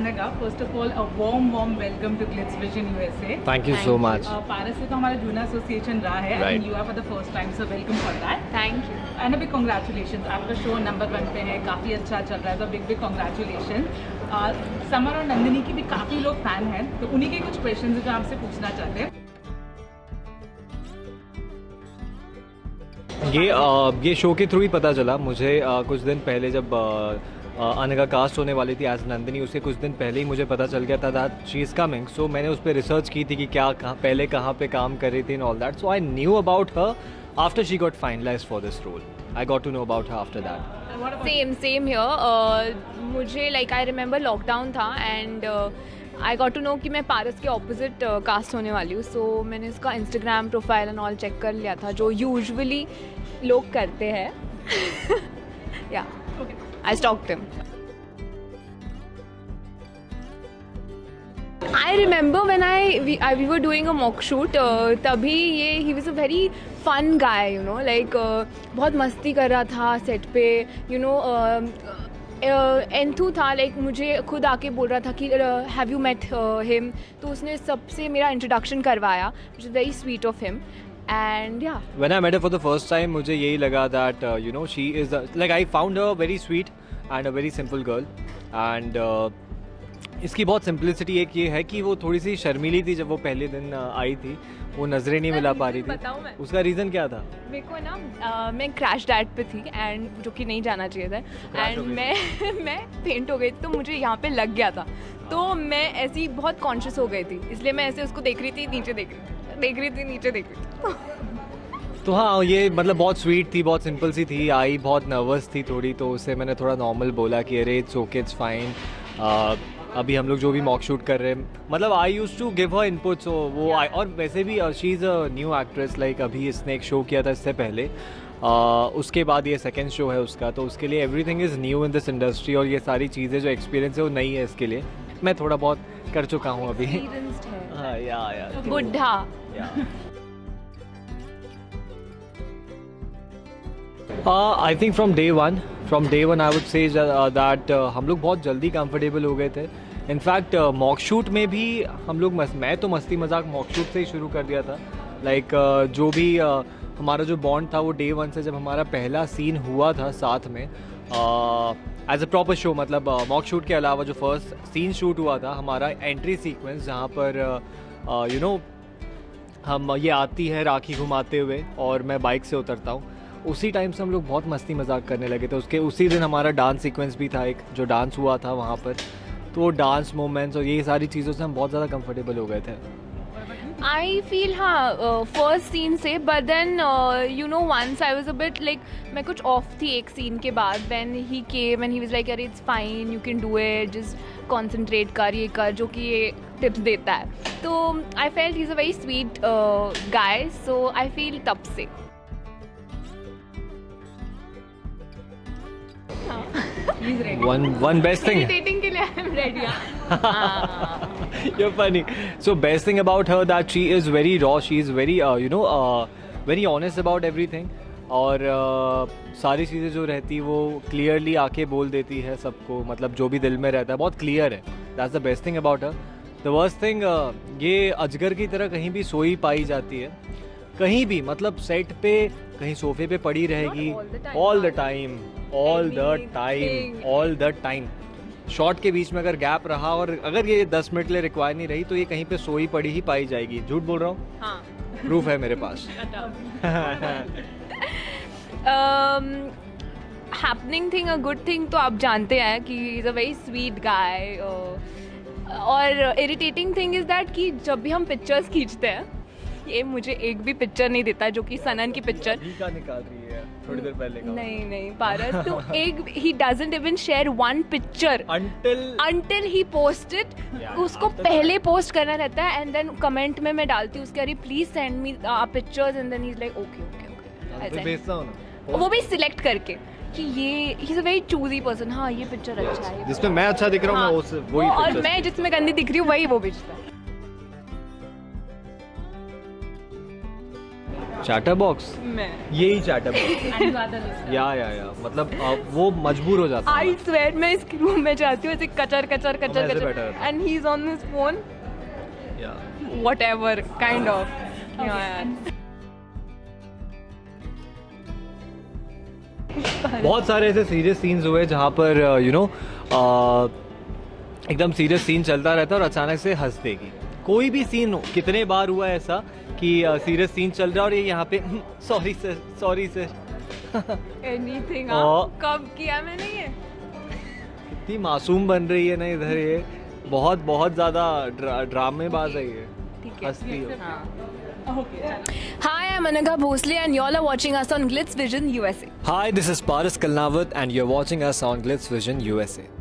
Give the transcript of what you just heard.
Anaga, first of all, a warm welcome to Glitz Vision USA. Thank you so much. पारस से तो हमारा जूना association रहा है, Right. and you are for the first time, so welcome for that. Thank you. And a big congratulations. आपका show number 1 पे है, काफ़ी अच्छा चल रहा है, तो बिग congratulations. समर और नंदिनी की भी काफ़ी लोग फैन हैं, तो उन्हीं के कुछ क्वेश्चंस जो आपसे पूछना चाहते हैं। ये शो के थ्रू ही पता चला मुझे। कुछ दिन पहले जब अनघा कास्ट होने वाली थी एज नंदिनी, उसके कुछ दिन पहले ही मुझे पता चल गया था दैट शी इज़ कमिंग। सो मैंने उस पर रिसर्च की थी कि पहले कहाँ पे काम कर रही थी and all that. So I knew about her after she got finalized for this role. I got to know about her after that. Same here. मुझे लाइक आई रिमेंबर लॉकडाउन था and I got to know कि मैं पारस के opposite cast होने वाली हूँ। So मैंने इसका Instagram profile and all check कर लिया था, जो यूजुअली लोग करते हैं। या I stalked him. I remember when we were doing a mock shoot, तभी he was a very fun guy, you know, like बहुत मस्ती कर रहा था सेट पे, you know, एंथू था, लाइक मुझे खुद आके बोल रहा था कि हैव यू मेट हिम, तो उसने सबसे मेरा इंट्रोडक्शन करवाया, which is very sweet of him. And yeah, When I met her for the first time, मुझे यही लगा that you know she is like I found her very sweet and a very simple girl and इसकी बहुत simplicity एक ये है कि वो थोड़ी सी शर्मीली थी जब वो पहले दिन आई थी, वो नजरें नहीं मिला पा रही बताऊं थी। मैं? उसका रीज़न क्या था? मेरे को ना मैं क्रैश डाइट पे थी एंड जो कि नहीं जाना चाहिए था, एंड मैं फेंट हो गई थी, तो मुझे यहाँ पे लग गया था, तो मैं ऐसी बहुत कॉन्शियस हो गई थी, इसलिए मैं ऐसे उसको देख रही थी, नीचे देख रही थी, नीचे देख रही थी। तो हाँ, ये मतलब बहुत स्वीट थी, बहुत सिंपल सी थी। आई बहुत नर्वस थी थोड़ी, तो उससे मैंने थोड़ा नॉर्मल बोला कि अरे इट्स ओके, इट्स फाइन, अभी हम लोग जो भी मॉक शूट कर रहे हैं, मतलब I use to give her input. So वो और वैसे भी she is a new actress, like अभी इसने एक शो किया था इससे पहले, उसके बाद ये सेकेंड शो है उसका, तो उसके लिए everything is new in this industry, और ये सारी चीज़ें जो एक्सपीरियंस है वो नई है इसके लिए। मैं थोड़ा बहुत कर चुका हूँ अभी। हाँ, या बुढ़ा। I think from day one I would say that हम लोग बहुत जल्दी कंफर्टेबल हो गए थे। इनफैक्ट मॉक शूट में भी हम लोग मैं तो मस्ती मजाक मॉक शूट से ही शुरू कर दिया था। लाइक जो भी हमारा जो बॉन्ड था वो डे वन से, जब हमारा पहला सीन हुआ था साथ में एज अ प्रॉपर शो, मतलब मॉक शूट के अलावा जो फर्स्ट सीन शूट हुआ था हमारा एंट्री सीक्वेंस, जहाँ पर यू नो हम ये आती है राखी घुमाते हुए और मैं बाइक से उतरता हूँ, उसी टाइम से हम लोग बहुत मस्ती मजाक करने लगे थे। उसी दिन हमारा डांस सीक्वेंस भी था, एक जो डांस हुआ था वहाँ पर, तो डांस मोमेंट्स और ये सारी चीज़ों से हम बहुत ज़्यादा कंफर्टेबल हो गए थे। आई फील हाँ फर्स्ट सीन से, but then you know once I was a bit like, मैं कुछ ऑफ थी एक सीन के बाद, when he came and he was like अरे it's fine, you can do it, just concentrate कर, ये कर, जो कि ये टिप्स देता है। तो I felt he is a very sweet guy, so I feel तब से। One best thing. Irritating के लिए I am ready. You're funny. So best thing about her that she is very raw. She is very very honest about everything. और सारी चीज़ें जो रहती वो क्लियरली आके बोल देती है सबको, मतलब जो भी दिल में रहता है बहुत क्लियर है। That's the best thing about her. The worst thing, ये अजगर की तरह कहीं भी सोई पाई जाती है, कहीं भी, मतलब सेट पे कहीं सोफे पे पड़ी रहेगी ऑल द टाइम। शॉट के बीच में अगर गैप रहा और अगर ये 10 मिनट लिए रिक्वायर नहीं रही तो ये कहीं पे सोई पड़ी ही पाई जाएगी। झूठ बोल रहा हूँ? हाँ। प्रूफ है मेरे पास। Happening thing, a good thing तो आप जानते हैं कि is a very sweet guy, और इरिटेटिंग थिंग इज़ दैट कि जब भी हम पिक्चर्स खींचते हैं, ये मुझे एक भी पिक्चर नहीं देता, जो कि सनन की पिक्चर निकाल रही है थोड़ी देर पहले का। नहीं पारस, तो एक he doesn't even share one picture until he post it. उसको पहले पोस्ट करना रहता है एंड देन कमेंट में मैं डालती हूँ उसके, अरे please send me pictures, and then he is like okay. वो भी सिलेक्ट करके कि ये he is a very choosy person, हाँ ये पिक्चर अच्छा है, जिसमें मैं अच्छा दिख रहा हूँ मैं वही, और मैं जिसमें गंदी दिख रही हूँ वही वो भेजता है। चैटर बॉक्स, मैं यही चैटर बॉक्स। अनुराधा लिस्टर। या मतलब वो मजबूर हो जाता आई है। स्वेयर मैं इसके रूम में जाती हूँ ऐसे कचर कचर कचर वैसे कचर better रहता है। And he is on his phone या व्हाटएवर काइंड ऑफ बहुत सारे ऐसे सीरियस सीन्स हुए जहाँ पर यू नो एकदम सीरियस सीन चलता रहता है और अचानक से हंस देगी। कोई भी सीन हो, कितने बार हुआ है ऐसा कि सीरियस सीन चल रहा है और ये यहाँ पे सॉरी सर एनीथिंग और- कब किया मैंने ये इतनी मासूम बन रही है ना इधर ये, बहुत बहुत ज़्यादा ड्रामेबाज है ये, ठीक है हंसती हो। ओके चलो। Hi, I'm Anagha Bhosle and y'all are watching us on Glitz Vision USA. Hi, this is Paris Kalnawat and you're watching us on Glitz Vision USA.